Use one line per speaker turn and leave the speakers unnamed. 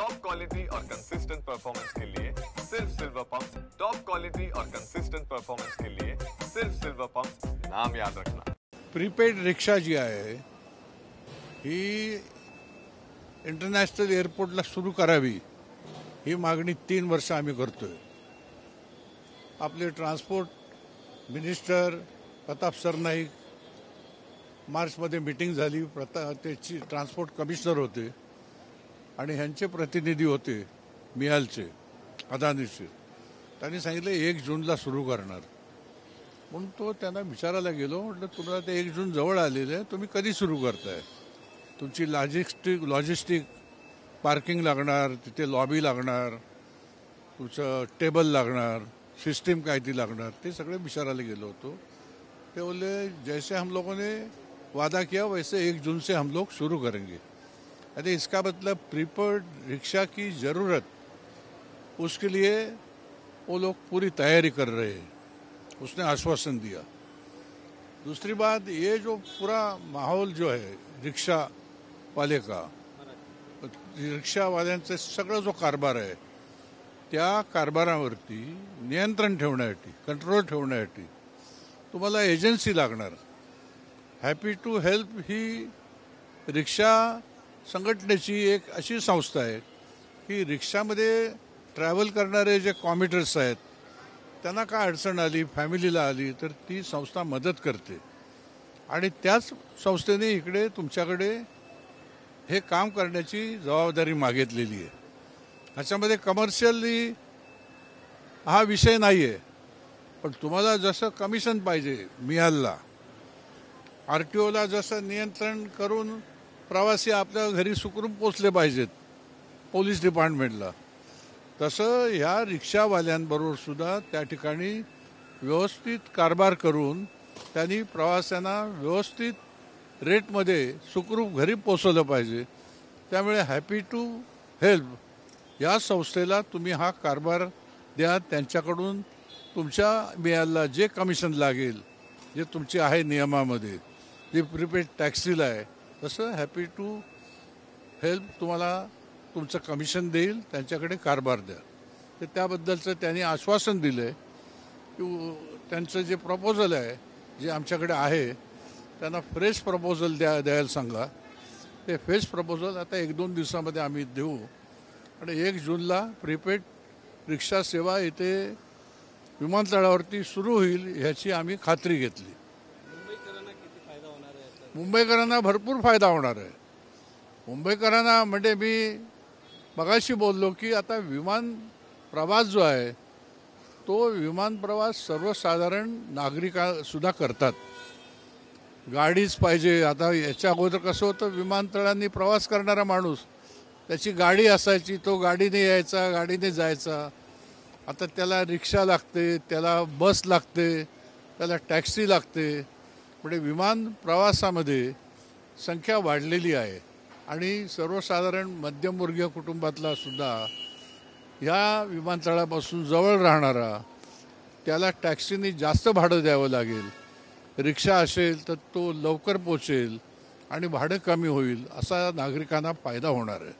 Top quality और consistent performance के लिए सिर्फ सिल्वर पंप। टॉप क्वालिटी और कंसिस्टेंट परफॉर्मेंस के लिए सिर्फ सिल्वर पंप, नाम याद रखना।
प्रीपेड रिक्षा जी आहे ही इंटरनॅशनल एअरपोर्टला सुरू करावी ही मागणी 3 वर्ष आम्ही करतोय। आपले ट्रान्सपोर्ट मिनिस्टर प्रताप सरनाईक मार्चमध्ये मीटिंग झाली, त्याची ट्रान्सपोर्ट कमिशनर होते आणि ह्यांचे प्रतिनिधी होते मिहालचे अदानीचे। त्यांनी सांगितलं 1 जूनला सुरू करणार, म्हणून तो त्यांना विचारायला गेलो, म्हटलं तुम्हाला ते 1 जून जवळ आलेलं आहे, तुम्ही कधी सुरू करताय? तुमची लॉजिस्टिक पार्किंग लागणार, तिथे लॉबी लागणार, तुमचं टेबल लागणार, सिस्टीम काय ती लागणार, ते सगळे विचारायला गेलो होतो। ते बोले जैसे हम लोगों ने वादा किया वैसे 1 जून से हम लोग शुरू करेंगे। अरे इसका मतलब प्रीपेड रिक्शा की ज़रूरत, उसके लिए वो लोग पूरी तैयारी कर रहे हैं, उसने आश्वासन दिया। दूसरी बात, ये जो पूरा माहौल जो है रिक्शा वाले का, रिक्शा वाल्यांचा सगळा जो कारभार आहे त्या कारभारावरती नियंत्रण ठेवण्यासाठी, कंट्रोल ठेवण्यासाठी तुम्हाला एजन्सी लागणार। हॅपी टू हेल्प ही रिक्षा संघटनेची एक अशी संस्था आहे की रिक्षामध्ये ट्रॅव्हल करणारे जे कॉम्युटर्स आहेत त्यांना काय अडचण आली, फॅमिलीला आली, तर ती संस्था मदत करते आणि त्याच संस्थेने इकडे तुमच्याकडे हे काम करण्याची जबाबदारी मागितलेली आहे। ह्याच्यामध्ये कमर्शियली हा विषय नाही आहे, पण तुम्हाला जसं कमिशन पाहिजे मिहालला, RTOला जसं नियंत्रण करून प्रवासी आपल्या घरी सुखरूप पोचले पाहिजेत पोलीस डिपार्टमेंटला, तसं ह्या रिक्षावाल्यांबरोबर सुद्धा त्या ठिकाणी व्यवस्थित कारभार करून त्यांनी प्रवाशांना व्यवस्थित रेटमध्ये सुखरूप घरी पोचवलं पाहिजे। त्यामुळे हॅपी टू हेल्प या संस्थेला तुम्ही हा कारभार द्या, त्यांच्याकडून तुमच्या मिहालला जे कमिशन लागेल, जे तुमचे आहे नियमामध्ये, जे प्रीपेड टॅक्सीला आहे, तसं हॅपी टू हेल्प तुम्हाला तुमचं कमिशन देईल, त्यांच्याकडे कारभार द्या। तर त्याबद्दलचं त्यांनी आश्वासन दिलं आहे की त्यांचं जे प्रपोजल आहे जे आमच्याकडे आहे त्यांना फ्रेश प्रपोजल द्यायला सांगा। ते फ्रेश प्रपोजल आता 1-2 दिवसामध्ये आम्ही देऊ आणि 1 जूनला प्रीपेड रिक्षा सेवा इथे विमानतळावरती सुरू होईल ह्याची आम्ही खात्री घेतली। मुंबईकरांना भरपूर फायदा होणार आहे। मुंबईकरांना म्हणजे मी मगाशी बोललो की आता विमान प्रवास जो आहे तो विमान प्रवास सर्वसाधारण नागरिकसुद्धा करतात, गाडीच पाहिजे। आता याच्या अगोदर कसं होतं, विमानतळांनी प्रवास करणारा माणूस त्याची गाडी असायची, तो गाडीने यायचा, गाडीने जायचा। आता त्याला रिक्षा लागते, त्याला बस लागते, त्याला टॅक्सी लागते। म्हणजे विमान प्रवासामध्ये संख्या वाढलेली आहे आणि सर्वसाधारण मध्यमवर्गीय कुटुंबातला सुद्धा ह्या विमानतळापासून जवळ राहणारा त्याला टॅक्सीने जास्त भाडं द्यावं लागेल, रिक्षा असेल तर तो लवकर पोचेल आणि भाडं कमी होईल, असा नागरिकांना फायदा होणार आहे।